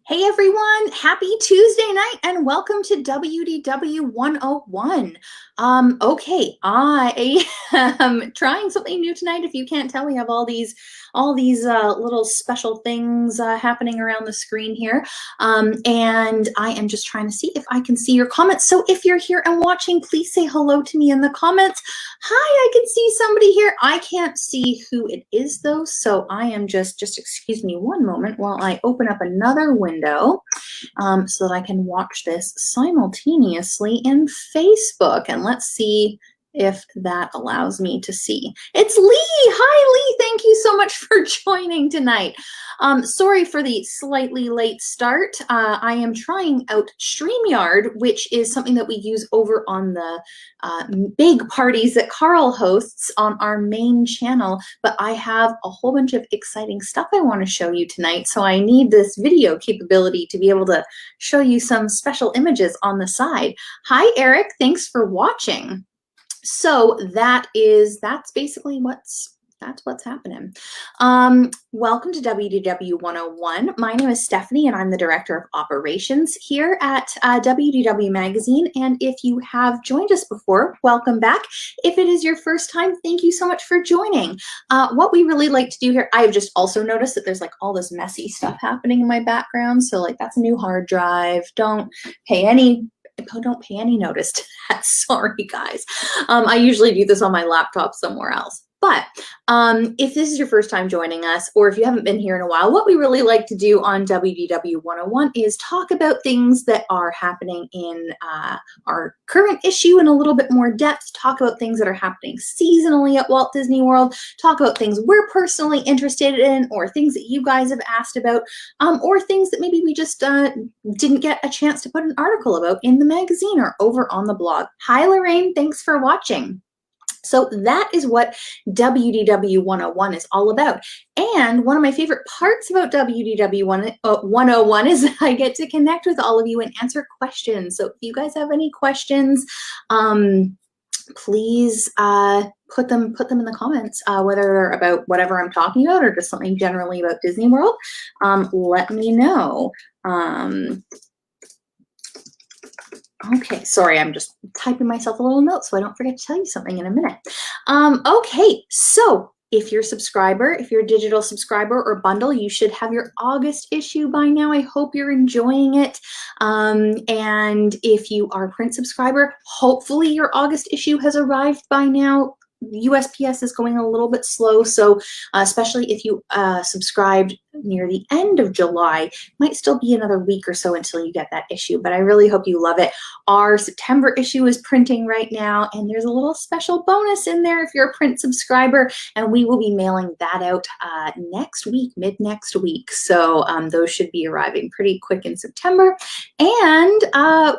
Hey everyone, happy Tuesday night and welcome to WDW101. Okay, I am trying something new tonight. If you can't tell, we have all these little special things happening around the screen here. And I am just trying to see if I can see your comments. So if you're here and watching, please say hello to me in the comments. Hi, I can see somebody here. I can't see who it is though, so I am just excuse me one moment while I open up another window so that I can watch this simultaneously in Facebook. And let's see if that allows me to see. It's Lee. Hi, Lee. Thank you so much for joining tonight. Sorry for the slightly late start. I am trying out StreamYard, which is something that we use over on the big parties that Carl hosts on our main channel, but I have a whole bunch of exciting stuff I want to show you tonight, so I need this video capability to be able to show you some special images on the side. Hi, Eric. Thanks for watching. So that's basically what's happening. Welcome to WDW101. My name is Stephanie and I'm the Director of Operations here at WDW Magazine. And if you have joined us before, welcome back. If it is your first time, thank you so much for joining. What we really like to do here, I have just also noticed that there's like all this messy stuff happening in my background. So like that's a new hard drive. Don't pay any notice to that. Sorry, guys. I usually do this on my laptop somewhere else. But if this is your first time joining us, or if you haven't been here in a while, what we really like to do on WDW 101 is talk about things that are happening in our current issue in a little bit more depth, talk about things that are happening seasonally at Walt Disney World, talk about things we're personally interested in, or things that you guys have asked about, or things that maybe we just didn't get a chance to put an article about in the magazine or over on the blog. Hi, Lorraine. Thanks for watching. So that is what WDW 101 is all about. And one of my favorite parts about WDW 101 is that I get to connect with all of you and answer questions. So if you guys have any questions, please put them in the comments, whether they're about whatever I'm talking about or just something generally about Disney World. Let me know. Okay, sorry, I'm just typing myself a little note so I don't forget to tell you something in a minute. Okay, so if you're a subscriber, if you're a digital subscriber or bundle, you should have your August issue by now. I hope you're enjoying it. And if you are a print subscriber, hopefully your August issue has arrived by now. USPS is going a little bit slow, so especially if you subscribed near the end of July, it might still be another week or so until you get that issue, but I really hope you love it. Our September issue is printing right now, and there's a little special bonus in there if you're a print subscriber, and we will be mailing that out next week, mid-next week, so those should be arriving pretty quick in September, and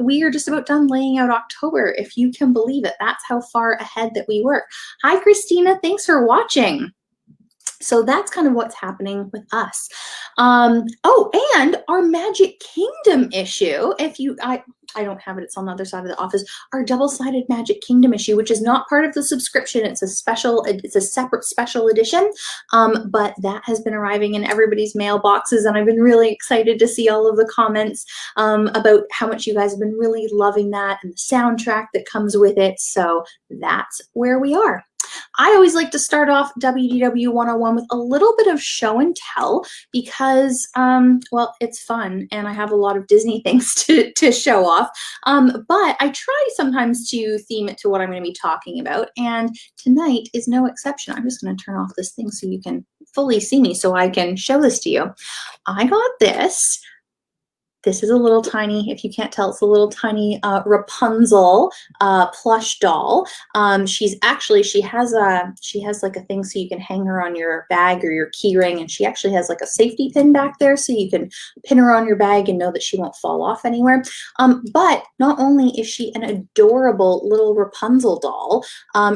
we are just about done laying out October, if you can believe it. That's how far ahead that we work. Hi, Christina. Thanks for watching. So that's kind of what's happening with us. Oh, and our Magic Kingdom issue, I don't have it, it's on the other side of the office, our double-sided Magic Kingdom issue, which is not part of the subscription. It's a separate special edition, but that has been arriving in everybody's mailboxes, and I've been really excited to see all of the comments about how much you guys have been really loving that and the soundtrack that comes with it. So that's where we are. I always like to start off WDW 101 with a little bit of show and tell because, well, it's fun and I have a lot of Disney things to show off. But I try sometimes to theme it to what I'm going to be talking about, and tonight is no exception. I'm just going to turn off this thing so you can fully see me so I can show this to you. I got this. This is a little tiny, if you can't tell, it's a little tiny Rapunzel plush doll. She has like a thing so you can hang her on your bag or your key ring, and she actually has like a safety pin back there so you can pin her on your bag and know that she won't fall off anywhere. But not only is she an adorable little Rapunzel doll,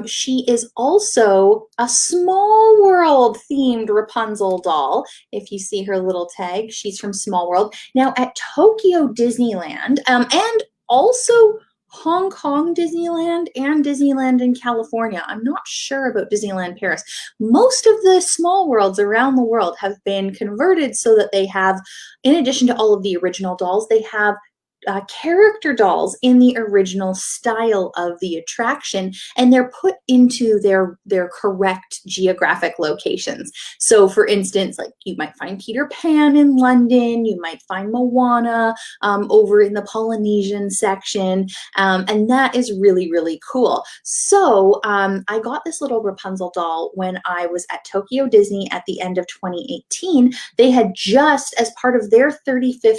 she is also a Small World themed Rapunzel doll. If you see her little tag, she's from Small World. Now at Tokyo Disneyland, and also Hong Kong Disneyland and Disneyland in California. I'm not sure about Disneyland Paris. Most of the small worlds around the world have been converted so that they have, in addition to all of the original dolls, they have character dolls in the original style of the attraction, and they're put into their correct geographic locations. So for instance, like you might find Peter Pan in London, you might find Moana over in the Polynesian section, and that is really, really cool. So I got this little Rapunzel doll when I was at Tokyo Disney at the end of 2018. They had just, as part of their 35th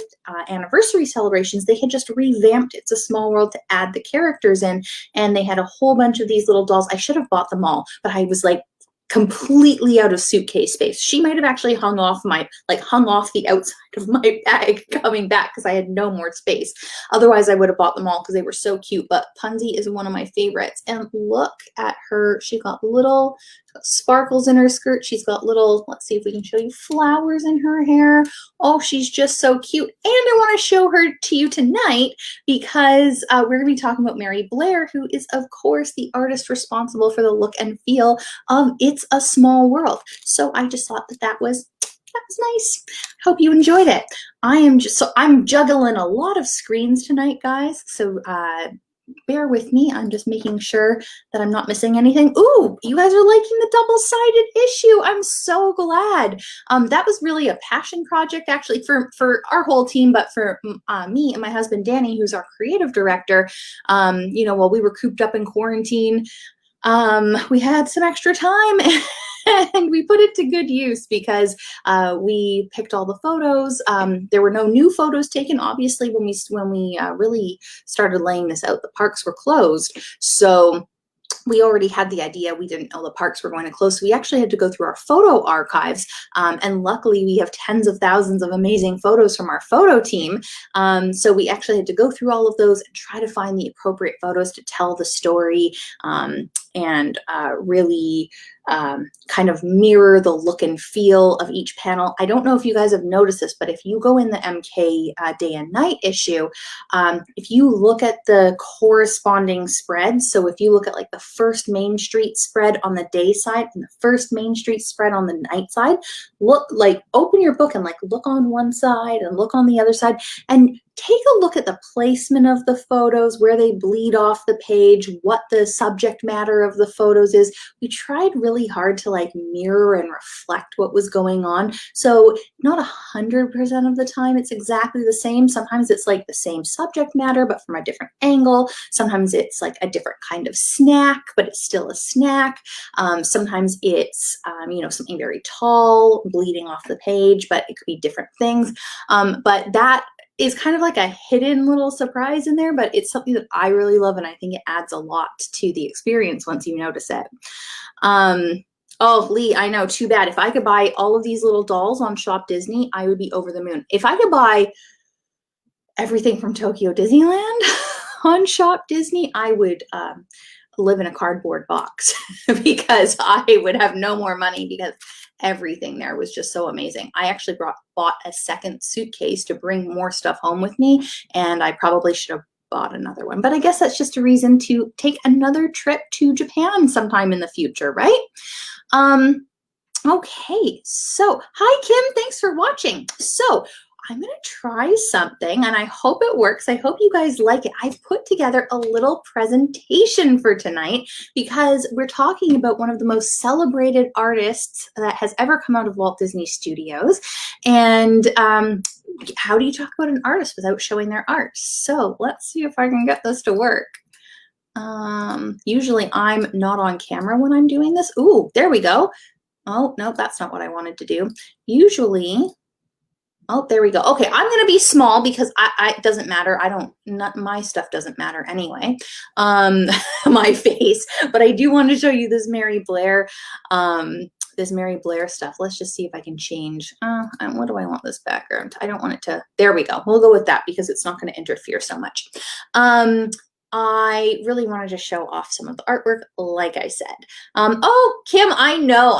anniversary celebrations, they had just revamped It's a Small World to add the characters in, and they had a whole bunch of these little dolls. I should have bought them all, but I was like completely out of suitcase space. She might have actually hung off the outside of my bag coming back because I had no more space. Otherwise, I would have bought them all because they were so cute. But Punzi is one of my favorites. And look at her. She got little sparkles in her skirt. She's got little, let's see if we can show you, flowers in her hair. Oh, she's just so cute. And I want to show her to you tonight because we're going to be talking about Mary Blair, who is, of course, the artist responsible for the look and feel of It's a Small World. So I just thought that was nice. Hope you enjoyed it. I'm juggling a lot of screens tonight, guys. So bear with me. I'm just making sure that I'm not missing anything. Ooh, you guys are liking the double-sided issue. I'm so glad. That was really a passion project, actually, for our whole team, but for me and my husband, Danny, who's our creative director. While we were cooped up in quarantine, we had some extra time and we put it to good use because we picked all the photos. There were no new photos taken, obviously, when we really started laying this out. The parks were closed, so we already had the idea. We didn't know the parks were going to close, so we actually had to go through our photo archives, and luckily we have tens of thousands of amazing photos from our photo team, so we actually had to go through all of those and try to find the appropriate photos to tell the story, and really kind of mirror the look and feel of each panel. I don't know if you guys have noticed this, but if you go in the MK Day and Night issue, if you look at the corresponding spreads, so if you look at like the first Main Street spread on the day side and the first Main Street spread on the night side, open your book and look on one side and look on the other side and take a look at the placement of the photos, where they bleed off the page, what the subject matter of the photos is. We tried really hard to mirror and reflect what was going on. So not 100% of the time it's exactly the same. Sometimes it's like the same subject matter, but from a different angle. Sometimes it's like a different kind of snack, but it's still a snack. Sometimes it's, something very tall, bleeding off the page, but it could be different things. But that is kind of like a hidden little surprise in there, but it's something that I really love, and I think it adds a lot to the experience once you notice it. Oh, Lee, I know, too bad. If I could buy all of these little dolls on Shop Disney, I would be over the moon. If I could buy everything from Tokyo Disneyland on Shop Disney, I would live in a cardboard box because I would have no more money because everything there was just so amazing. I actually bought a second suitcase to bring more stuff home with me, and I probably should have bought another one. But I guess that's just a reason to take another trip to Japan sometime in the future, right? Okay, so hi Kim, thanks for watching. So I'm going to try something and I hope it works. I hope you guys like it. I've put together a little presentation for tonight because we're talking about one of the most celebrated artists that has ever come out of Walt Disney Studios. And how do you talk about an artist without showing their art? So let's see if I can get this to work. Usually I'm not on camera when I'm doing this. Ooh, there we go. Oh, no, that's not what I wanted to do. Usually, oh, there we go. Okay, I'm going to be small because it doesn't matter. My stuff doesn't matter anyway, my face. But I do want to show you this Mary Blair stuff. Let's just see if I can change. What do I want this background? I don't want it to, there we go. We'll go with that because it's not going to interfere so much. I really wanted to show off some of the artwork, like I said. Oh, Kim, I know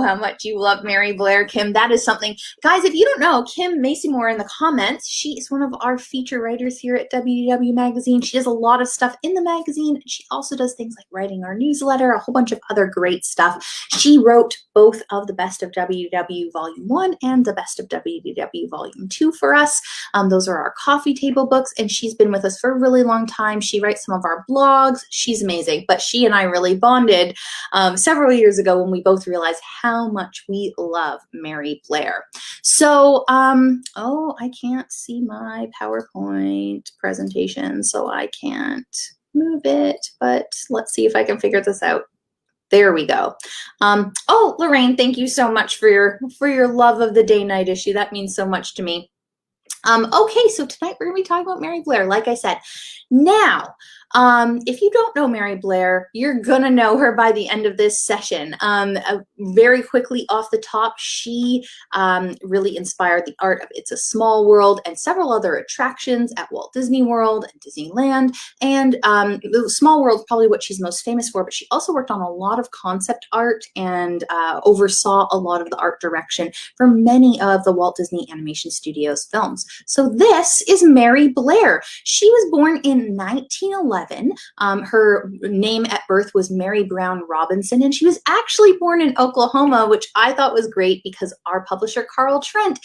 how much you love Mary Blair, Kim. That is something, guys, if you don't know, Kim Macymore in the comments, she is one of our feature writers here at WDW Magazine. She does a lot of stuff in the magazine. She also does things like writing our newsletter, a whole bunch of other great stuff. She wrote both of the Best of WDW Volume 1 and the Best of WDW Volume 2 for us. Those are our coffee table books, and she's been with us for a really long time. She writes some of our blogs. She's amazing, but she and I really bonded several years ago when we both realized how much we love Mary Blair. So, oh, I can't see my PowerPoint presentation, so I can't move it, but let's see if I can figure this out. There we go. Oh, Lorraine, thank you so much for your love of the day-night issue. That means so much to me. Okay, so tonight we're going to be talking about Mary Blair, like I said. Now, if you don't know Mary Blair, you're going to know her by the end of this session. Very quickly off the top, she really inspired the art of It's a Small World and several other attractions at Walt Disney World and Disneyland. And the Small World is probably what she's most famous for, but she also worked on a lot of concept art and oversaw a lot of the art direction for many of the Walt Disney Animation Studios films. So this is Mary Blair. She was born in 1911. Her name at birth was Mary Brown Robinson, and she was actually born in Oklahoma, which I thought was great because our publisher, Carl Trent,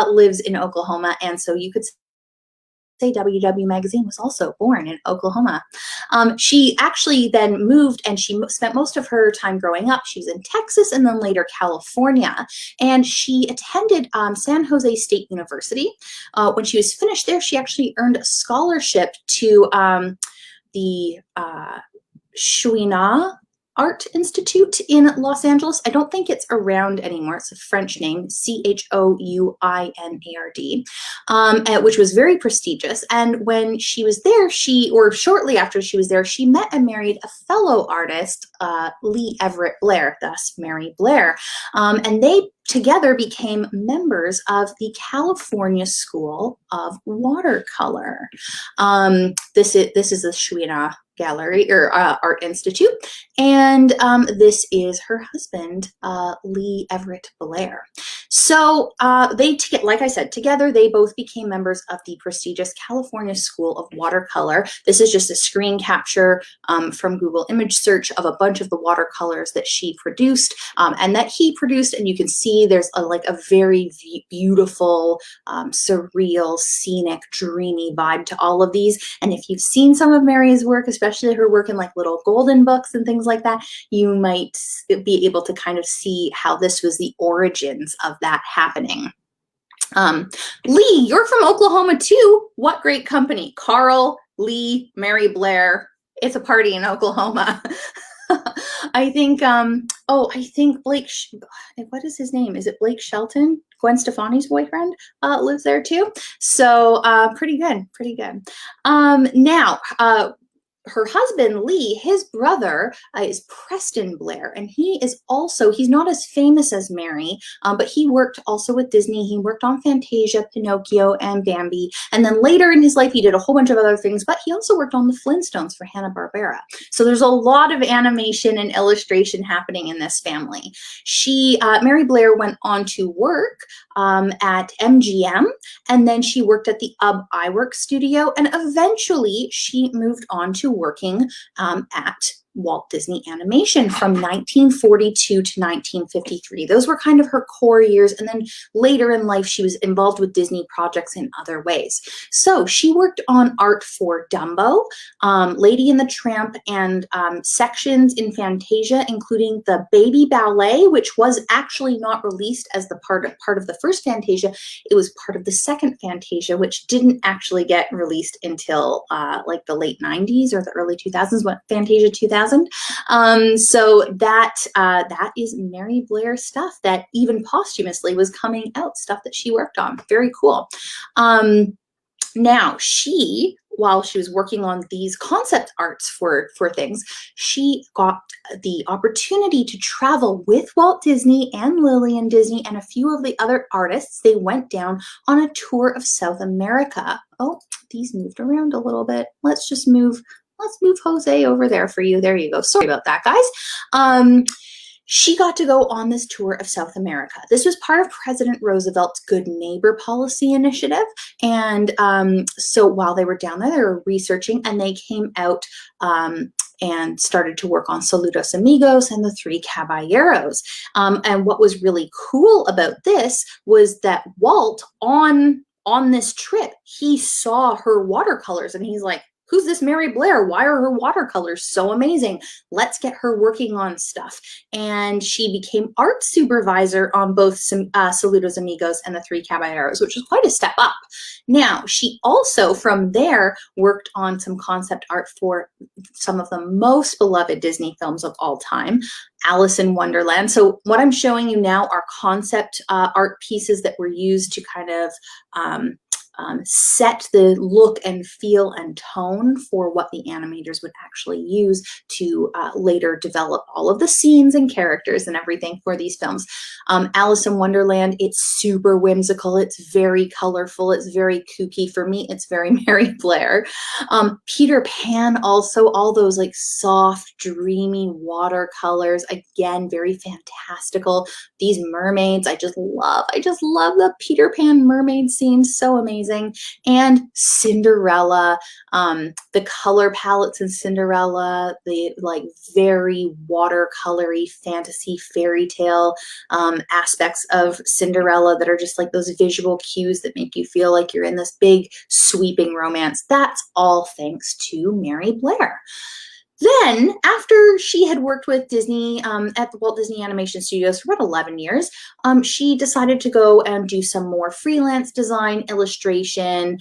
lives in Oklahoma, and so you could say WDW Magazine was also born in Oklahoma. She actually then moved, and she spent most of her time growing up. She was in Texas and then later California. And she attended San Jose State University. When she was finished there, she actually earned a scholarship to the Chouinard Art Institute in Los Angeles. I don't think it's around anymore. It's a French name, Chouinard, which was very prestigious. And when she was there, shortly after she was there, she met and married a fellow artist, Lee Everett Blair, thus Mary Blair. And they together became members of the California School of Watercolor. This is the Chouinard Gallery or Art Institute, and this is her husband, Lee Everett Blair. So like I said, together they both became members of the prestigious California School of Watercolor. This is just a screen capture from Google image search of a bunch of the watercolors that she produced and that he produced, and you can see there's a very beautiful, surreal, scenic, dreamy vibe to all of these. And if you've seen some of Mary's work, especially her work in like little golden books and things like that, you might be able to kind of see how this was the origins of that happening. Lee, you're from Oklahoma too. What great company. Carl, Lee, Mary Blair. It's a party in Oklahoma. I think, I think Blake, what is his name? Is it Blake Shelton? Gwen Stefani's boyfriend lives there too. So pretty good, pretty good. Now, her husband, Lee, his brother is Preston Blair, and he's not as famous as Mary, but he worked also with Disney. He worked on Fantasia, Pinocchio, and Bambi, and then later in his life, he did a whole bunch of other things, but he also worked on the Flintstones for Hanna-Barbera. So there's a lot of animation and illustration happening in this family. Mary Blair went on to work at MGM, and then she worked at the iWork studio, and eventually she moved on to working at Walt Disney Animation from 1942 to 1953. Those were kind of her core years, and then later in life she was involved with Disney projects in other ways. So she worked on art for Dumbo, Lady and the Tramp, and sections in Fantasia, including the Baby Ballet, which was actually not released as the part of the first Fantasia. It was part of the second Fantasia, which didn't actually get released until like the late 90s or the early 2000s, when Fantasia 2000. So that is Mary Blair stuff that even posthumously was coming out, stuff that she worked on. Very cool. Now while she was working on these concept arts for things, she got the opportunity to travel with Walt Disney and Lillian Disney and a few of the other artists. They went down on a tour of South America. Oh, these moved around a little bit. Let's just move let's move Jose over there for you. There you go. Sorry about that, guys. She got to go on this tour of South America. This was part of President Roosevelt's Good Neighbor Policy Initiative. And so while they were down there, they were researching, and they came out and started to work on Saludos Amigos and the Three Caballeros. And what was really cool about this was that Walt, on this trip, he saw her watercolors, and he's like, who's this Mary Blair? Why are her watercolors so amazing? Let's get her working on stuff. And she became art supervisor on both Saludos Amigos and the Three Caballeros, which was quite a step up. Now, she also, from there, worked on some concept art for some of the most beloved Disney films of all time, Alice in Wonderland. So what I'm showing you now are concept art pieces that were used to kind of set the look and feel and tone for what the animators would actually use to later develop all of the scenes and characters and everything for these films. Alice in Wonderland, it's super whimsical, it's very colorful, it's very kooky. For me, it's very Mary Blair. Peter Pan also, all those like soft, dreamy watercolors, again, very fantastical. These mermaids, I just love the Peter Pan mermaid scenes, so amazing. And Cinderella, the color palettes in Cinderella, the like very watercolory fantasy fairy tale aspects of Cinderella that are just like those visual cues that make you feel like you're in this big sweeping romance. That's all thanks to Mary Blair. Then, after she had worked with Disney at the Walt Disney Animation Studios for about 11 years, she decided to go and do some more freelance design, illustration,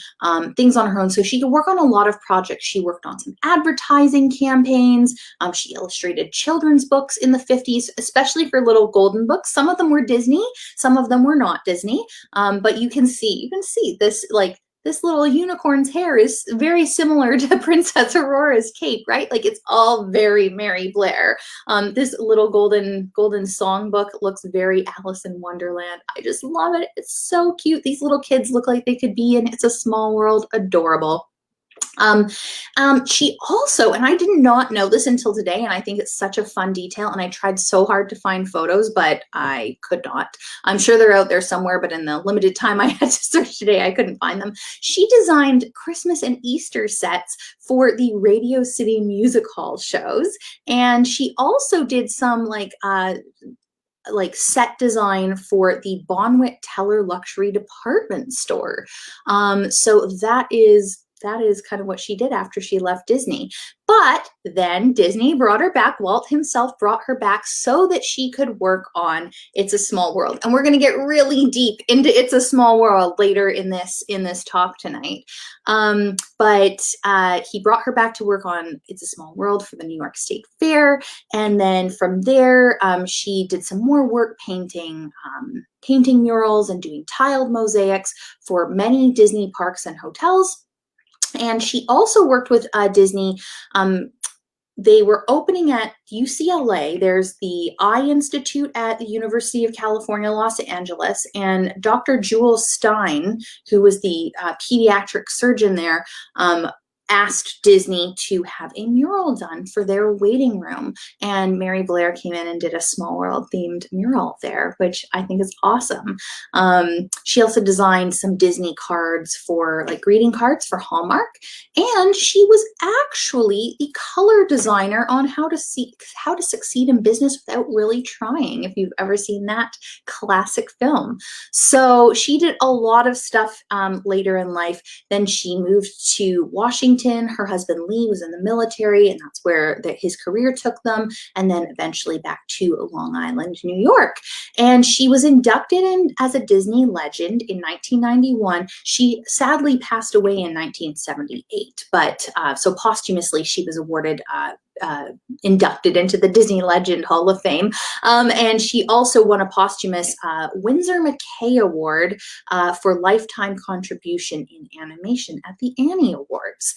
things on her own. So she could work on a lot of projects. She worked on some advertising campaigns. She illustrated children's books in the 50s, especially for little golden books. Some of them were Disney, some of them were not Disney. But you can see this, like, this little unicorn's hair is very similar to Princess Aurora's cape, right? Like, it's all very Mary Blair. This little golden songbook looks very Alice in Wonderland. I just love it. It's so cute. These little kids look like they could be in It's a Small World. Adorable. She also, and I did not know this until today, and I think it's such a fun detail, and I tried so hard to find photos, but I could not. I'm sure they're out there somewhere, but in the limited time I had to search today, I couldn't find them. She designed Christmas and Easter sets for the Radio City Music Hall shows, and she also did some like set design for the Bonwit Teller Luxury Department Store. So that is kind of what she did after she left Disney. But then Disney brought her back. Walt himself brought her back so that she could work on It's a Small World. And we're going to get really deep into It's a Small World later in this talk tonight. But he brought her back to work on It's a Small World for the New York State Fair. And then from there, she did some more work painting murals and doing tiled mosaics for many Disney parks and hotels. And she also worked with Disney. They were opening at UCLA. There's the Eye Institute at the University of California, Los Angeles, and Dr. Jewel Stein, who was the pediatric surgeon there, asked Disney to have a mural done for their waiting room. And Mary Blair came in and did a Small World themed mural there, which I think is awesome. She also designed some Disney cards for like greeting cards for Hallmark. And she was actually the color designer on how to succeed in business without really trying, if you've ever seen that classic film. So she did a lot of stuff later in life. Then she moved to Washington. Her husband Lee was in the military, and that's where his career took them, and then eventually back to Long Island, New York. And she was inducted as a Disney legend in 1991. She sadly passed away in 1978, but so posthumously she was awarded inducted into the Disney Legend Hall of Fame. And she also won a posthumous Winsor McKay Award for lifetime contribution in animation at the Annie Awards.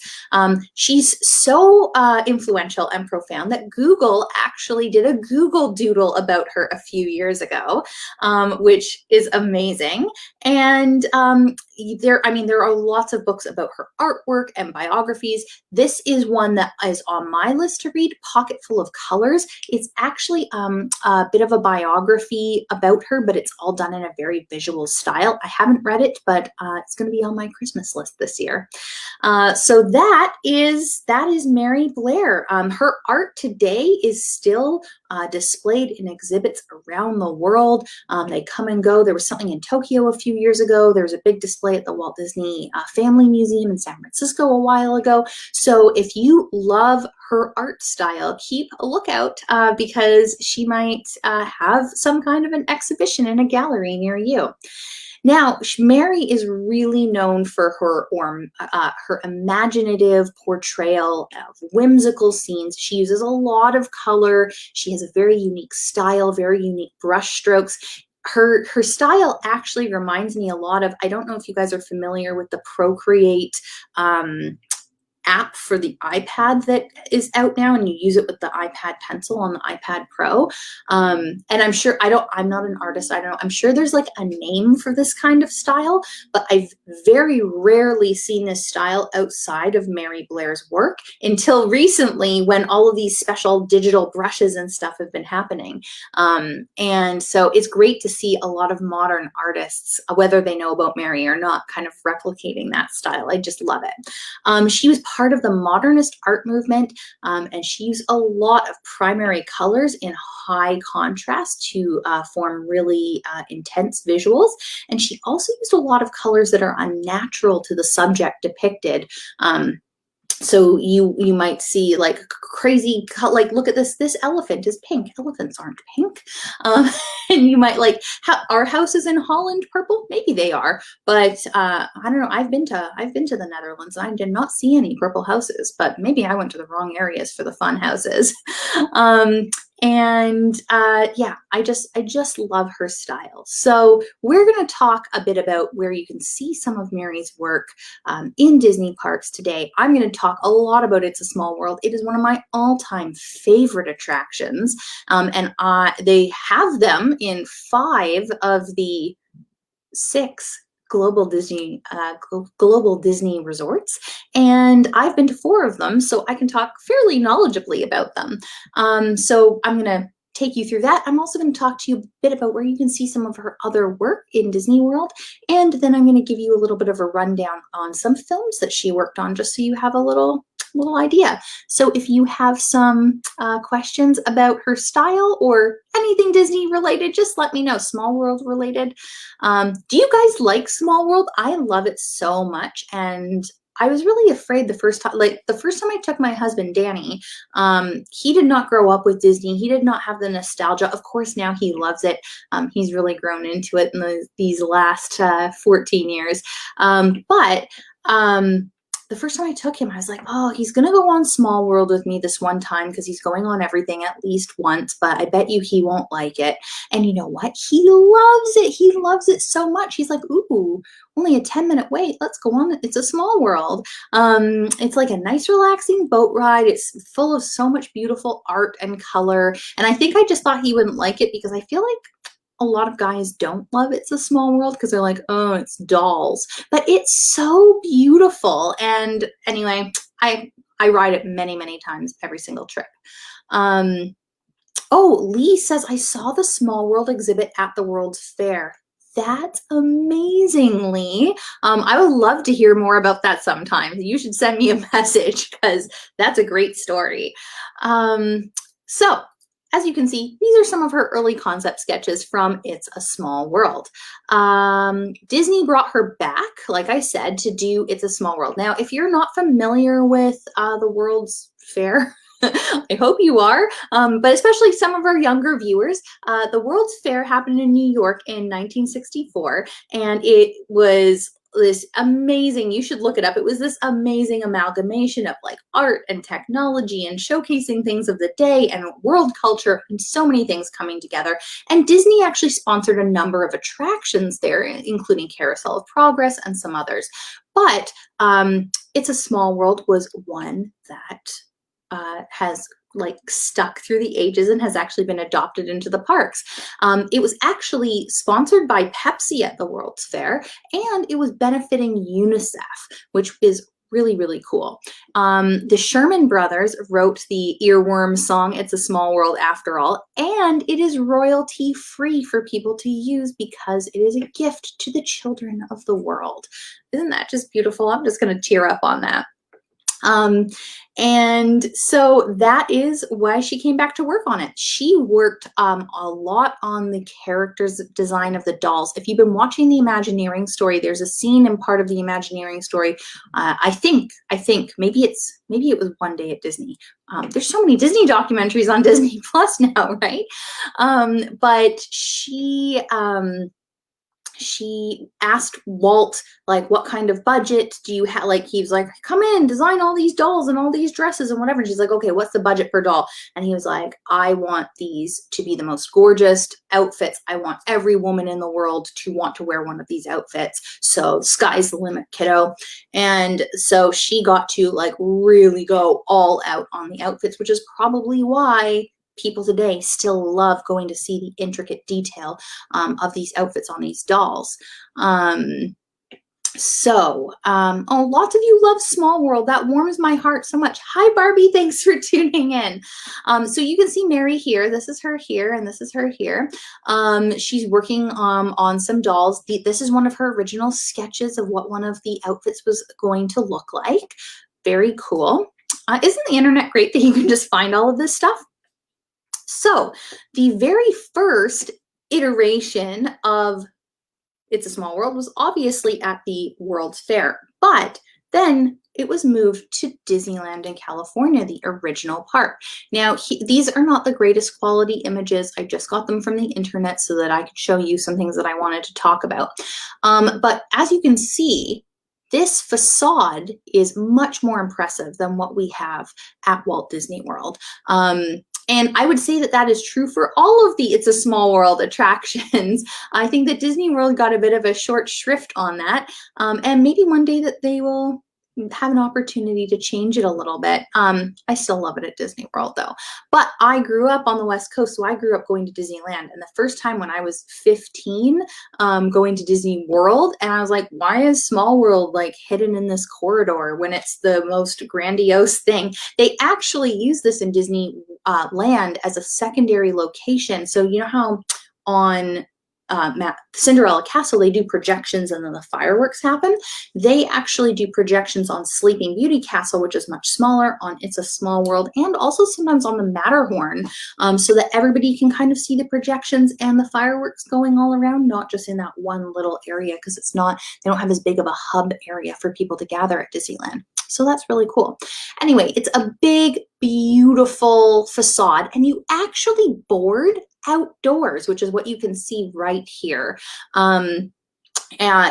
She's so influential and profound that Google actually did a Google Doodle about her a few years ago, which is amazing. And there are lots of books about her artwork and biographies. This is one that is on my list to read, Pocket Full of Colors. It's actually a bit of a biography about her, but it's all done in a very visual style. I haven't read it, but it's going to be on my Christmas list this year. So that is Mary Blair. Her art today is still displayed in exhibits around the world. They come and go. There was something in Tokyo a few years ago. There was a big display at the Walt Disney Family Museum in San Francisco a while ago. So if you love her art style, keep a lookout because she might have some kind of an exhibition in a gallery near you. Now, Mary is really known for her imaginative portrayal of whimsical scenes. She uses a lot of color. She has a very unique style, very unique brush strokes. Her style actually reminds me a lot of, I don't know if you guys are familiar with the Procreate app for the iPad that is out now, and you use it with the iPad Pencil on the iPad Pro. And I'm sure, I'm not an artist, I don't know, I'm sure there's like a name for this kind of style, but I've very rarely seen this style outside of Mary Blair's work until recently when all of these special digital brushes and stuff have been happening. And so it's great to see a lot of modern artists, whether they know about Mary or not, kind of replicating that style. I just love it. She was part of the modernist art movement, and she used a lot of primary colors in high contrast to form really intense visuals. And she also used a lot of colors that are unnatural to the subject depicted. So you might see like crazy, like, look at this elephant is pink. Elephants aren't pink. And you might like, are houses in Holland purple? Maybe they are, but I don't know. I've been to the Netherlands and I did not see any purple houses, but maybe I went to the wrong areas for the fun houses. Yeah, I just love her style. So we're going to talk a bit about where you can see some of Mary's work in Disney parks today. I'm going to talk a lot about It's a Small World. It is one of my all-time favorite attractions, and they have them in 5 of the 6 global Disney resorts, and I've been to 4 of them, so I can talk fairly knowledgeably about them. So I'm going to take you through that. I'm also going to talk to you a bit about where you can see some of her other work in Disney World, and then I'm going to give you a little bit of a rundown on some films that she worked on, just so you have a little idea. So if you have some questions about her style or anything Disney related, just let me know. Small World related. Do you guys like Small World? I love it so much, and I was really afraid the first time I took my husband Danny. He did not grow up with Disney. He did not have the nostalgia. Of course, now he loves it. He's really grown into it in these last 14 years. The first time I took him, I was like, oh, he's going to go on Small World with me this one time because he's going on everything at least once, but I bet you he won't like it. And you know what? He loves it. He loves it so much. He's like, ooh, only a 10-minute wait. Let's go on. It's a Small World. It's like a nice, relaxing boat ride. It's full of so much beautiful art and color. And I think I just thought he wouldn't like it because I feel like a lot of guys don't love It's a Small World because they're like, oh, it's dolls. But it's so beautiful. And anyway, I ride it many, many times every single trip. Oh, Lee says, I saw the Small World exhibit at the World's Fair. That's amazing, Lee. I would love to hear more about that sometime. You should send me a message because that's a great story. So, as you can see, these are some of her early concept sketches from It's a Small World. Disney brought her back, like I said, to do It's a Small World. Now, if you're not familiar with the World's Fair, I hope you are, but especially some of our younger viewers, the World's Fair happened in New York in 1964, and it was this amazing, you should look it up. It was this amazing amalgamation of like art and technology and showcasing things of the day and world culture and so many things coming together. And Disney actually sponsored a number of attractions there, including Carousel of Progress and some others. But It's a Small World was one that has like stuck through the ages and has actually been adopted into the parks. It was actually sponsored by Pepsi at the World's Fair, and it was benefiting UNICEF, which is really, really cool. The Sherman Brothers wrote the earworm song, It's a Small World After All, and it is royalty free for people to use because it is a gift to the children of the world. Isn't that just beautiful? I'm just going to tear up on that. And so that is why she came back to work on it. She worked a lot on the characters design of the dolls. If you've been watching the Imagineering story, there's a scene in part of the Imagineering story. I think maybe it was One Day at Disney. There's so many Disney documentaries on Disney Plus now, right? But she asked Walt, like, what kind of budget do you have? Like, he was like, come in, design all these dolls and all these dresses and whatever. And she's like, okay, what's the budget per doll? And he was like, I want these to be the most gorgeous outfits. I want every woman in the world to want to wear one of these outfits. So sky's the limit, kiddo. And so she got to like really go all out on the outfits, which is probably why people today still love going to see the intricate detail of these outfits on these dolls. Oh, lots of you love Small World. That warms my heart so much. Hi, Barbie. Thanks for tuning in. So you can see Mary here. This is her here, and this is her here. She's working on some dolls. This is one of her original sketches of what one of the outfits was going to look like. Very cool. Isn't the internet great that you can just find all of this stuff? So the very first iteration of It's a Small World was obviously at the World's Fair, but then it was moved to Disneyland in California, the original park. Now, these are not the greatest quality images. I just got them from the internet so that I could show you some things that I wanted to talk about. But as you can see, this facade is much more impressive than what we have at Walt Disney World. And I would say that that is true for all of the It's a Small World attractions. I think that Disney World got a bit of a short shrift on that. And maybe one day that they will have an opportunity to change it a little bit. I still love it at Disney World though. But I grew up on the West Coast, so I grew up going to Disneyland. And the first time when I was 15, going to Disney World, and I was like, why is Small World like hidden in this corridor when it's the most grandiose thing? They actually use this in Disney land as a secondary location. So you know how on Cinderella Castle, they do projections and then the fireworks happen. They actually do projections on Sleeping Beauty Castle, which is much smaller, on It's a Small World, and also sometimes on the Matterhorn, so that everybody can kind of see the projections and the fireworks going all around, not just in that one little area, because it's not, they don't have as big of a hub area for people to gather at Disneyland. So that's really cool. Anyway, it's a big, beautiful facade, and you actually board outdoors, which is what you can see right here.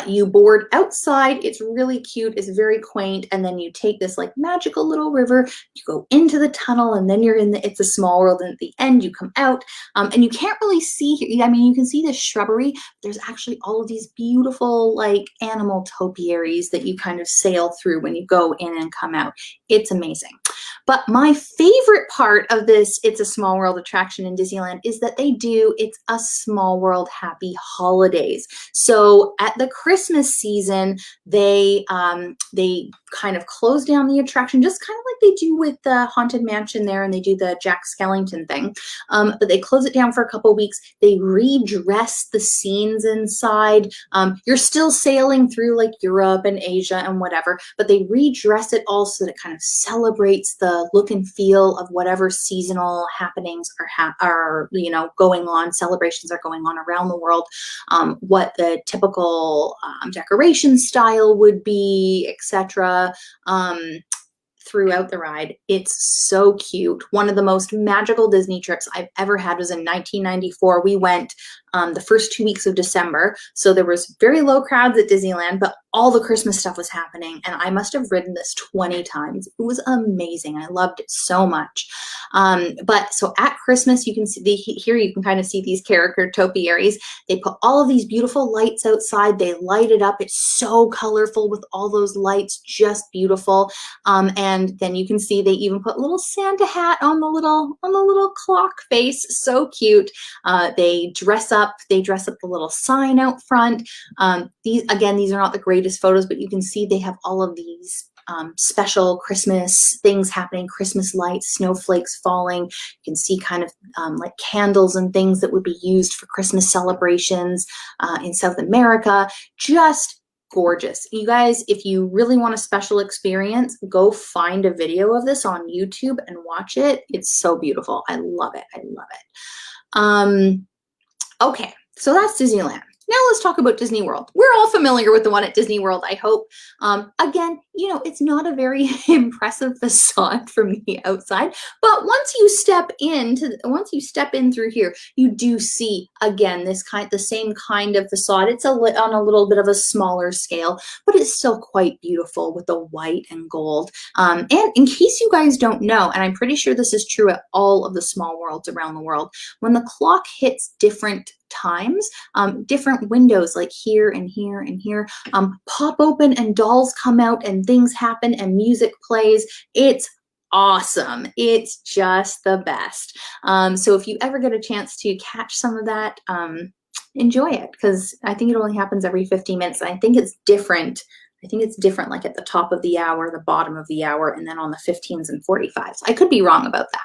You board outside. It's really cute. It's very quaint. And then you take this like magical little river, you go into the tunnel, and then you're in the It's a Small World. And at the end, you come out, and you can't really see here. I mean, you can see the shrubbery. There's actually all of these beautiful like animal topiaries that you kind of sail through when you go in and come out. It's amazing. But my favorite part of this It's a Small World attraction in Disneyland is that they do It's a Small World Happy Holidays. So at the Christmas season, they kind of close down the attraction, just kind of like they do with the Haunted Mansion there, and they do the Jack Skellington thing. But they close it down for a couple of weeks. They redress the scenes inside. You're still sailing through like Europe and Asia and whatever, but they redress it all so that it kind of celebrates the look and feel of whatever seasonal happenings are going on, celebrations are going on around the world, what the typical decoration style would be, etc. Throughout the ride. It's so cute. One of the most magical Disney trips I've ever had was in 1994. We went the first 2 weeks of December. So there was very low crowds at Disneyland, but all the Christmas stuff was happening. And I must have ridden this 20 times. It was amazing. I loved it so much. But so at Christmas, you can see here, you can kind of see these character topiaries. They put all of these beautiful lights outside. They light it up. It's so colorful with all those lights, just beautiful. And then you can see they even put a little Santa hat on the little clock face. So cute. They dress up the little sign out front. These are not the greatest photos, but you can see they have all of these special Christmas things happening, Christmas lights, snowflakes falling. You can see kind of like candles and things that would be used for Christmas celebrations in South America. Just gorgeous. You guys, if you really want a special experience, go find a video of this on YouTube and watch it. It's so beautiful. I love it. I love it. Okay, so that's Disneyland. Now let's talk about Disney World. We're all familiar with the one at Disney World, I hope. Again, you know, it's not a very impressive facade from the outside, but once you step in through here, you do see again the same kind of facade. It's on a little bit of a smaller scale, but it's still quite beautiful with the white and gold. And in case you guys don't know, and I'm pretty sure this is true at all of the small worlds around the world, when the clock hits different times, different windows like here and here and here pop open and dolls come out and things happen and music plays. It's awesome. It's just the best. So if you ever get a chance to catch some of that, enjoy it, because I think it only happens every 15 minutes. I think it's different. I think it's different, like at the top of the hour, the bottom of the hour, and then on the 15s and 45s. I could be wrong about that.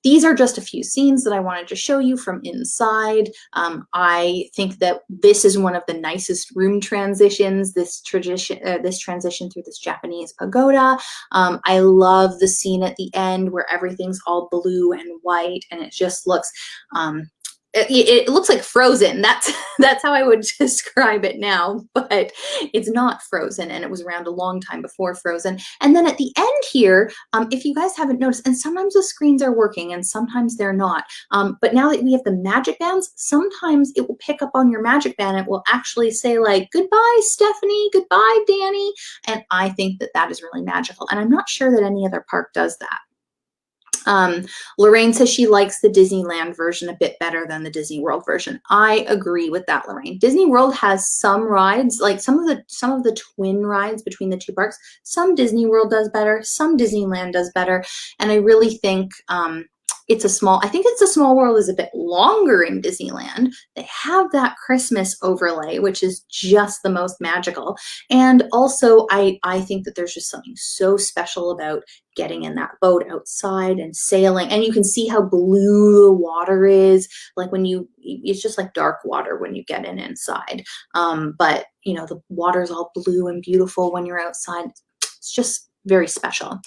These are just a few scenes that I wanted to show you from inside. I think that this is one of the nicest room transitions, this transition through this Japanese pagoda. I love the scene at the end where everything's all blue and white, and it just looks it looks like Frozen. That's how I would describe it now, but it's not Frozen, and it was around a long time before Frozen. And then at the end here, if you guys haven't noticed, and sometimes the screens are working and sometimes they're not, but now that we have the magic bands, sometimes it will pick up on your magic band and it will actually say like, goodbye, Stephanie, goodbye, Danny. And I think that that is really magical. And I'm not sure that any other park does that. Lorraine says she likes the Disneyland version a bit better than the Disney World version. I agree with that, Lorraine. Disney World has some rides, like some of the twin rides between the two parks. Some Disney World does better, some Disneyland does better, and I really think I think it's a Small World is a bit longer in Disneyland. They have that Christmas overlay, which is just the most magical. And also, I think that there's just something so special about getting in that boat outside and sailing. And you can see how blue the water is. Like it's just like dark water when you get inside. But, you know, the water's all blue and beautiful when you're outside. It's just very special.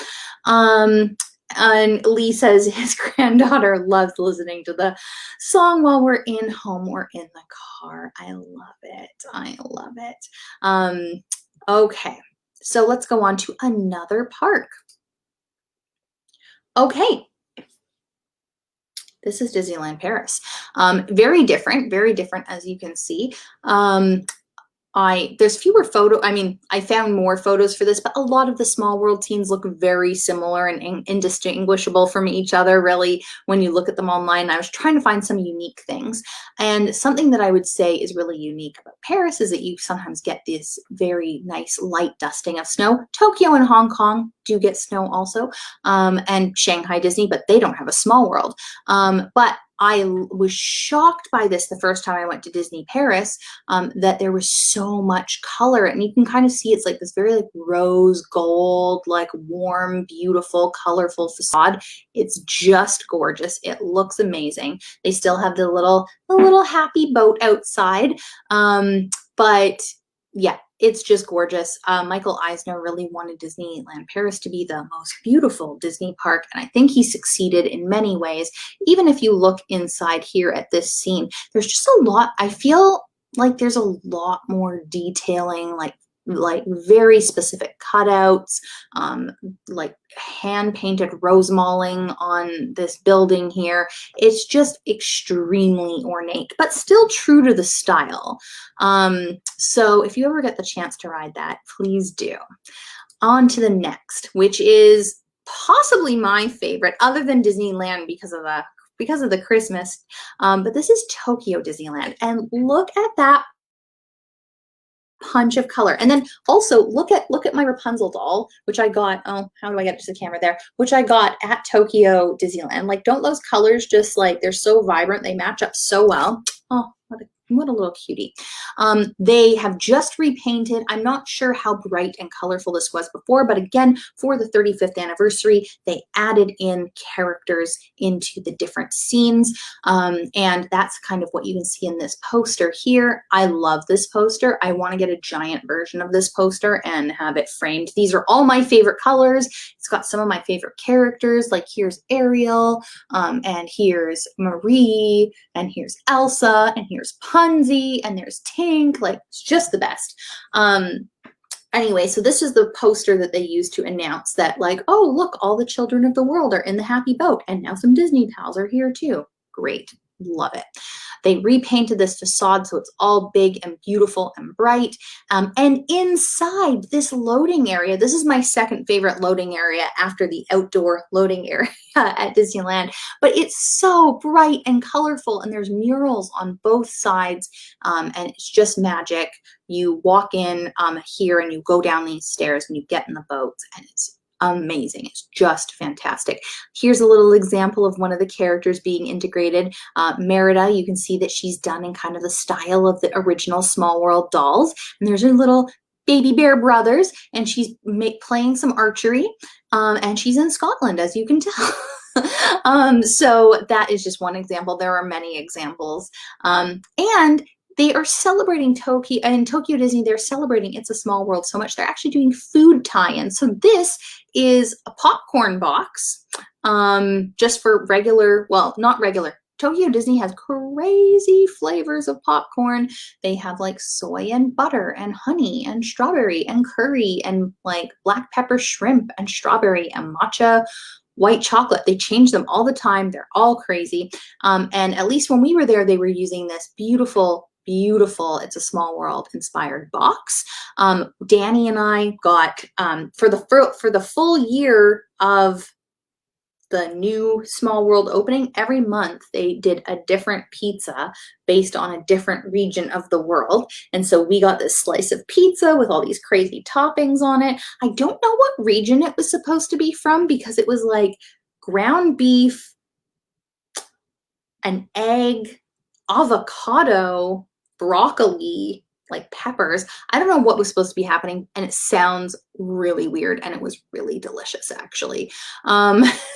And Lee says his granddaughter loves listening to the song while we're in home or in the car. I love it. I love it. Okay, so let's go on to another park. Okay. This is Disneyland Paris. Very different as you can see. There's fewer I found more photos for this, but a lot of the Small World scenes look very similar and indistinguishable from each other, really, when you look at them online. I was trying to find some unique things. And something that I would say is really unique about Paris is that you sometimes get this very nice light dusting of snow. Tokyo and Hong Kong do get snow also, and Shanghai Disney, but they don't have a Small World. But I was shocked by this the first time I went to Disney Paris, that there was so much color, and you can kind of see it's like this very like rose gold, like warm, beautiful, colorful facade. It's just gorgeous. It looks amazing. They still have the little happy boat outside, but yeah. It's just gorgeous. Michael Eisner really wanted Disneyland Paris to be the most beautiful Disney park, and I think he succeeded in many ways. Even if you look inside here at this scene, there's just a lot. I feel like there's a lot more detailing, like like very specific cutouts, like hand painted rose malling on this building here. It's just extremely ornate, but still true to the style. So if you ever get the chance to ride that, please do. On to the next, which is possibly my favorite, other than Disneyland because of the Christmas. But this is Tokyo Disneyland, and look at that punch of color. And then also look at my Rapunzel doll, which I got, oh, how do I get to the camera there? Which I got at Tokyo Disneyland. Like, don't those colors just like, they're so vibrant, they match up so well. Oh, what a little cutie. They have just repainted. I'm not sure how bright and colorful this was before, but again, for the 35th anniversary, they added in characters into the different scenes. And that's kind of what you can see in this poster here. I love this poster. I want to get a giant version of this poster and have it framed. These are all my favorite colors. It's got some of my favorite characters, like here's Ariel, and here's Marie, and here's Elsa, and here's Punzi, and there's Tink. Like, it's just the best. Anyway, so this is the poster that they used to announce that, like, oh, look, all the children of the world are in the happy boat, and now some Disney pals are here too. Great. Love it. They repainted this facade so it's all big and beautiful and bright. And inside this loading area, this is my second favorite loading area after the outdoor loading area at Disneyland, but it's so bright and colorful, and there's murals on both sides, and it's just magic. You walk in here and you go down these stairs and you get in the boats, and it's amazing. It's just fantastic. Here's a little example of one of the characters being integrated. Merida, you can see that she's done in kind of the style of the original Small World dolls. And there's her little baby bear brothers, and she's playing some archery, and she's in Scotland, as you can tell. So that is just one example. There are many examples. And they are celebrating Tokyo, and in Tokyo Disney, they're celebrating It's a Small World so much. They're actually doing food tie-ins. So this is a popcorn box, just for regular, well, not regular. Tokyo Disney has crazy flavors of popcorn. They have like soy and butter and honey and strawberry and curry and like black pepper shrimp and strawberry and matcha white chocolate. They change them all the time. They're all crazy. And at least when we were there, they were using this beautiful It's a Small World inspired box. Danny and I got, for the full year of the new Small World opening, every month they did a different pizza based on a different region of the world. And so we got this slice of pizza with all these crazy toppings on it. I don't know what region it was supposed to be from, because it was like ground beef, an egg, avocado, broccoli, like peppers. I don't know what was supposed to be happening, and it sounds really weird, and it was really delicious, actually.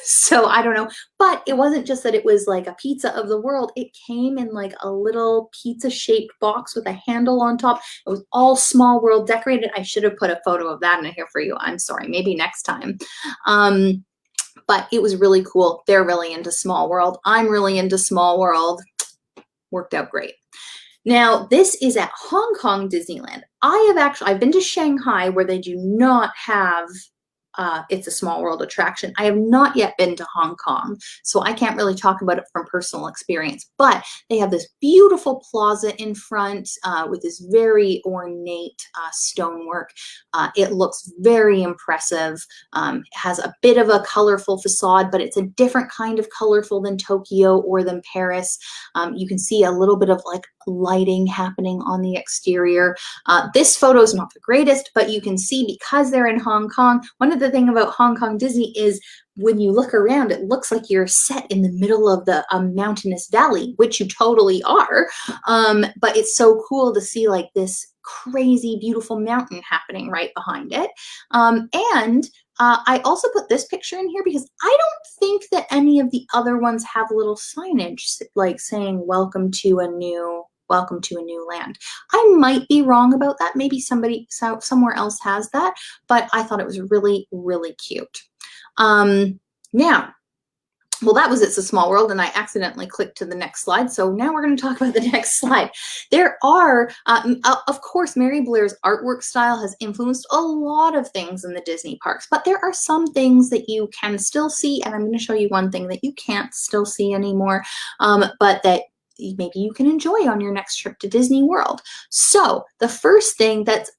So I don't know, but it wasn't just that it was like a pizza of the world. It came in like a little pizza-shaped box with a handle on top. It was all Small World decorated. I should have put a photo of that in here for you. I'm sorry, maybe next time. But it was really cool. They're really into Small World. I'm really into Small World. Worked out great. Now, this is at Hong Kong Disneyland. I've been to Shanghai, where they do not have It's a Small World attraction. I have not yet been to Hong Kong, so I can't really talk about it from personal experience, but they have this beautiful plaza in front with this very ornate stonework. It looks very impressive. It has a bit of a colorful facade, but it's a different kind of colorful than Tokyo or than Paris. You can see a little bit of like lighting happening on the exterior. This photo is not the greatest, but you can see, because they're in Hong Kong, one of the things about Hong Kong Disney is when you look around, it looks like you're set in the middle of the mountainous valley, which you totally are. But it's so cool to see like this crazy, beautiful mountain happening right behind it. I also put this picture in here because I don't think that any of the other ones have little signage like saying welcome to a new land. I might be wrong about that. Maybe somewhere else has that, but I thought it was really, really cute. Now, well, that was It's a Small World, and I accidentally clicked to the next slide. So now we're going to talk about the next slide. There are, of course, Mary Blair's artwork style has influenced a lot of things in the Disney parks, but there are some things that you can still see, and I'm going to show you one thing that you can't still see anymore, but that maybe you can enjoy on your next trip to Disney World. So the first thing that's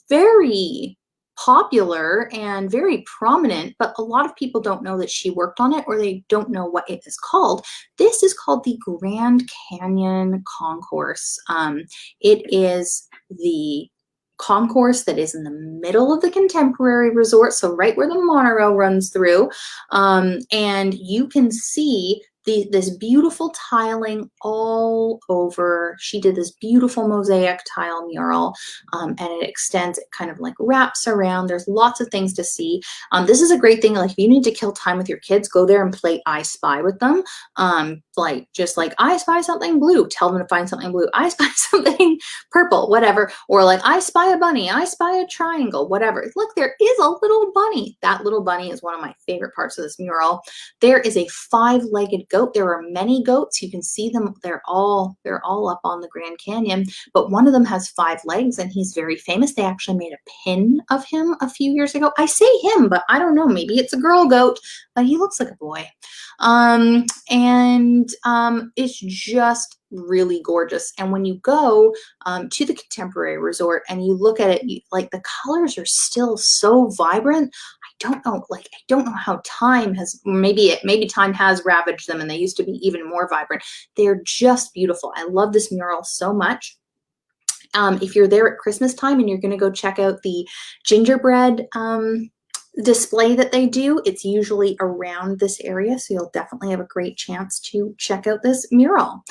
very popular and very prominent, but a lot of people don't know that she worked on it, or they don't know what it is called. This is called the Grand Canyon Concourse. It is the concourse that is in the middle of the Contemporary Resort, so right where the monorail runs through, and you can see this beautiful tiling all over. She did this beautiful mosaic tile mural, and it extends, it kind of like wraps around. There's lots of things to see. This is a great thing, like if you need to kill time with your kids, go there and play I Spy with them. Just like, I spy something blue, tell them to find something blue. I spy something purple, whatever. Or like, I spy a bunny, I spy a triangle, whatever. Look, there is a little bunny. That little bunny is one of my favorite parts of this mural. There is a 5-legged goat. There are many goats. You can see them. They're all up on the Grand Canyon, but one of them has 5 legs, and he's very famous. They actually made a pin of him a few years ago. I say him, but I don't know. Maybe it's a girl goat, but he looks like a boy. It's just really gorgeous. And when you go to the Contemporary Resort and you look at it, like the colors are still so vibrant. I don't know how time has, maybe time has ravaged them and they used to be even more vibrant. They're just beautiful. I love this mural so much. If you're there at Christmas time and you're going to go check out the gingerbread display that they do, it's usually around this area, so you'll definitely have a great chance to check out this mural.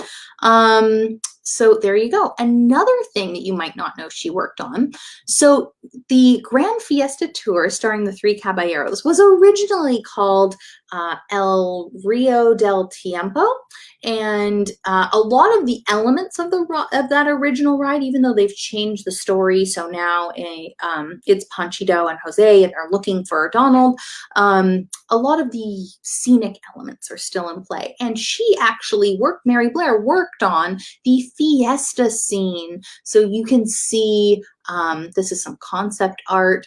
So there you go. Another thing that you might not know she worked on. So the Grand Fiesta Tour starring the 3 Caballeros was originally called El Rio del Tiempo, and a lot of the elements of that original ride, even though they've changed the story, so now it's Panchito and Jose and they're looking for Donald, a lot of the scenic elements are still in play. And Mary Blair worked on the Fiesta scene, so you can see this is some concept art,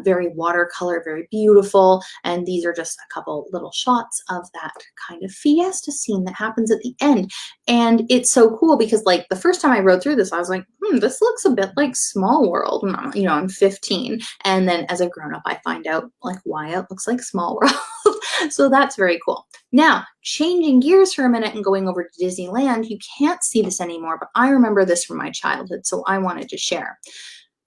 very watercolor, very beautiful. And these are just a couple little shots of that kind of Fiesta scene that happens at the end. And it's so cool because like the first time I rode through this, I was like, this looks a bit like Small World. I'm 15. And then as a grown up, I find out like why it looks like Small World. So that's very cool. Now, changing gears for a minute and going over to Disneyland, you can't see this anymore, but I remember this from my childhood, so I wanted to share.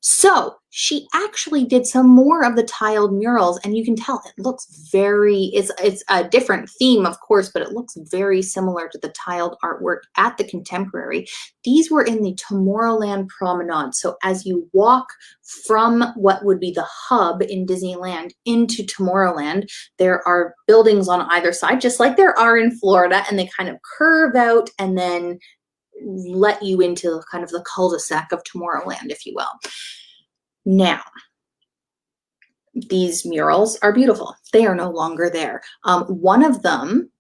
So she actually did some more of the tiled murals, and you can tell it looks it's a different theme, of course, but it looks very similar to the tiled artwork at the Contemporary. These were in the Tomorrowland Promenade. So as you walk from what would be the hub in Disneyland into Tomorrowland, there are buildings on either side, just like there are in Florida, and they kind of curve out and then let you into kind of the cul-de-sac of Tomorrowland, if you will. Now, these murals are beautiful. They are no longer there. One of them,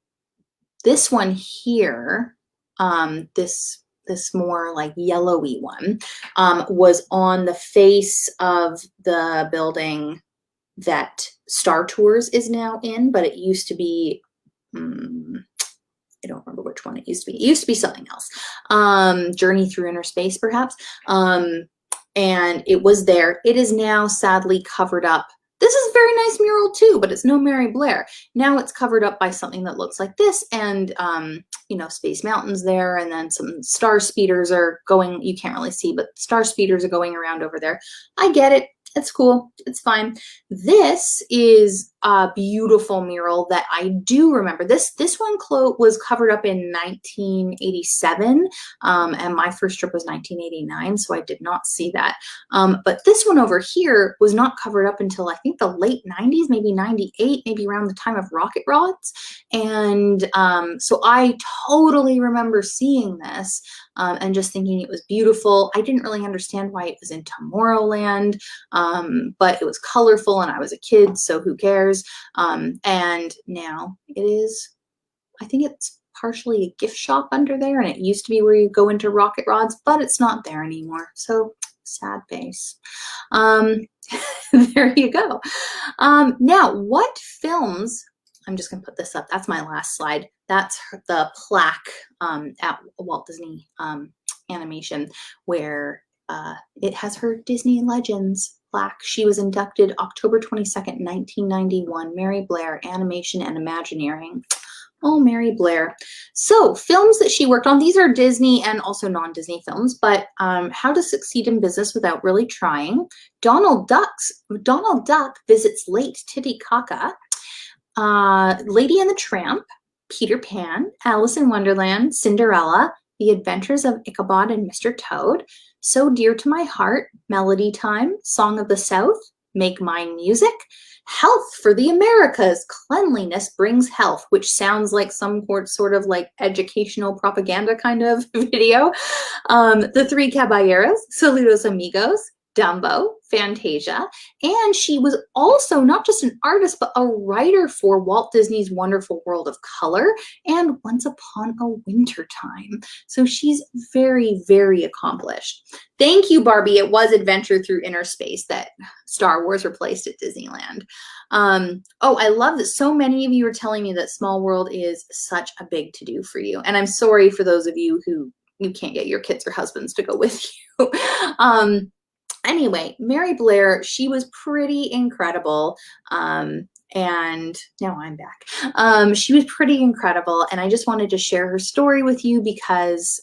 this one here, this more like yellowy one, was on the face of the building that Star Tours is now in, but it used to be, I don't remember which one it used to be. It used to be something else. Journey Through Inner Space, perhaps. And it was there. It is now sadly covered up. This is a very nice mural too, but it's no Mary Blair. Now it's covered up by something that looks like this, and Space Mountain's there, and then some star speeders are going, you can't really see, but star speeders are going around over there. I get it. It's cool. It's fine. This is a beautiful mural that I do remember. This one was covered up in 1987, and my first trip was 1989, so I did not see that. But this one over here was not covered up until I think the late 90s, maybe 98, maybe around the time of Rocket Rods. And so I totally remember seeing this and just thinking it was beautiful. I didn't really understand why it was in Tomorrowland, but it was colorful and I was a kid, so who cares? And now it is I think it's partially a gift shop under there, and it used to be where you go into Rocket Rods, but it's not there anymore. So sad face. There you go. Now, what films, I'm just going to put this up. That's my last slide. That's the plaque at Walt Disney Animation, where it has her Disney Legends plaque. She was inducted October 22nd, 1991, Mary Blair, Animation and Imagineering. Oh, Mary Blair. So films that she worked on, these are Disney and also non-Disney films, but How to Succeed in Business Without Really Trying, Donald Duck Visits Lake Titicaca, Lady and the Tramp, Peter Pan, Alice in Wonderland, Cinderella, The Adventures of Ichabod and Mr. Toad, So Dear to My Heart, Melody Time, Song of the South, Make Mine Music, Health for the Americas, Cleanliness Brings Health, which sounds like some sort of like educational propaganda kind of video. The Three Caballeros, Saludos Amigos, Dumbo, Fantasia, and she was also not just an artist, but a writer for Walt Disney's Wonderful World of Color and Once Upon a Winter Time. So she's very, very accomplished. Thank you, Barbie. It was Adventure Through Inner Space that Star Wars replaced at Disneyland. Oh, I love that so many of you are telling me that Small World is such a big to-do for you. And I'm sorry for those of you who you can't get your kids or husbands to go with you. Anyway, Mary Blair, she was pretty incredible. And now I'm back. She was pretty incredible. And I just wanted to share her story with you because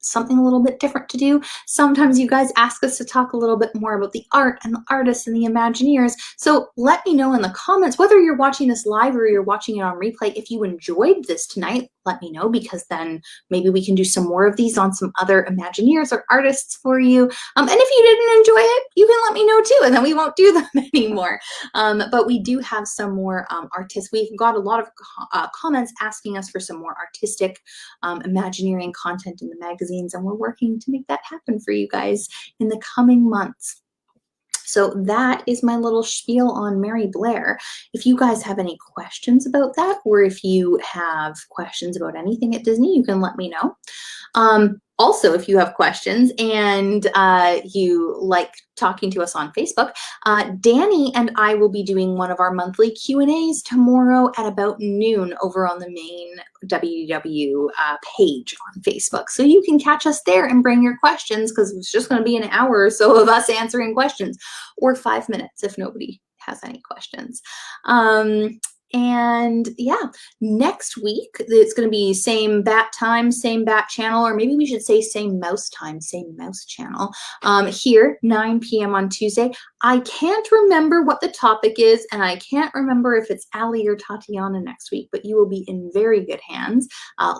something a little bit different to do. Sometimes you guys ask us to talk a little bit more about the art and the artists and the Imagineers. So let me know in the comments, whether you're watching this live or you're watching it on replay, if you enjoyed this tonight, let me know, because then maybe we can do some more of these on some other Imagineers or artists for you. And if you didn't enjoy it, you can let me know too, and then we won't do them anymore. But we do have some more artists. We've got a lot of comments asking us for some more artistic Imagineering content in the magazines, and we're working to make that happen for you guys in the coming months. So that is my little spiel on Mary Blair. If you guys have any questions about that, or if you have questions about anything at Disney, you can let me know. Also, if you have questions and you like talking to us on Facebook, Danny and I will be doing one of our monthly Q&As tomorrow at about noon over on the main WDW page on Facebook. So you can catch us there and bring your questions, because it's just going to be an hour or so of us answering questions, or 5 minutes if nobody has any questions. And yeah, next week, it's going to be same bat time, same bat channel, or maybe we should say same mouse time, same mouse channel, here, 9 p.m. on Tuesday. I can't remember what the topic is, and I can't remember if it's Ali or Tatiana next week, but you will be in very good hands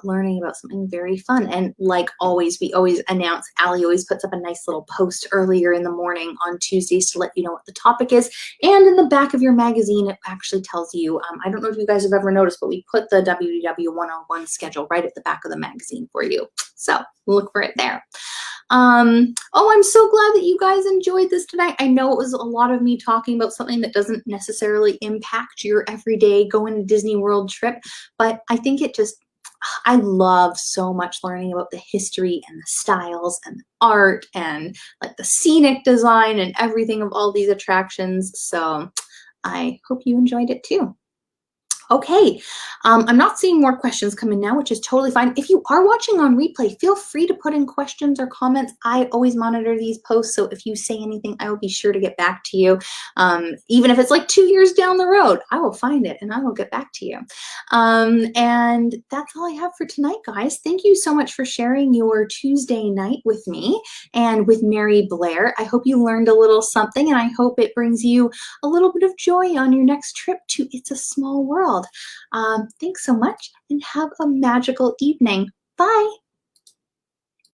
learning about something very fun. And like always, we always announce, Ali always puts up a nice little post earlier in the morning on Tuesdays to let you know what the topic is. And in the back of your magazine, it actually tells you, I don't know if you guys have ever noticed, but we put the WDW101 schedule right at the back of the magazine for you. So look for it there. Oh, I'm so glad that you guys enjoyed this tonight. I know it was a lot of me talking about something that doesn't necessarily impact your everyday going to Disney World trip, but I think it just, I love so much learning about the history and the styles and the art and like the scenic design and everything of all these attractions. So I hope you enjoyed it too. Okay, I'm not seeing more questions come in now, which is totally fine. If you are watching on replay, feel free to put in questions or comments. I always monitor these posts, so if you say anything, I will be sure to get back to you. Even if it's like 2 years down the road, I will find it and I will get back to you. And that's all I have for tonight, guys. Thank you so much for sharing your Tuesday night with me and with Mary Blair. I hope you learned a little something, and I hope it brings you a little bit of joy on your next trip to It's a Small World. Thanks so much, and have a magical evening. Bye.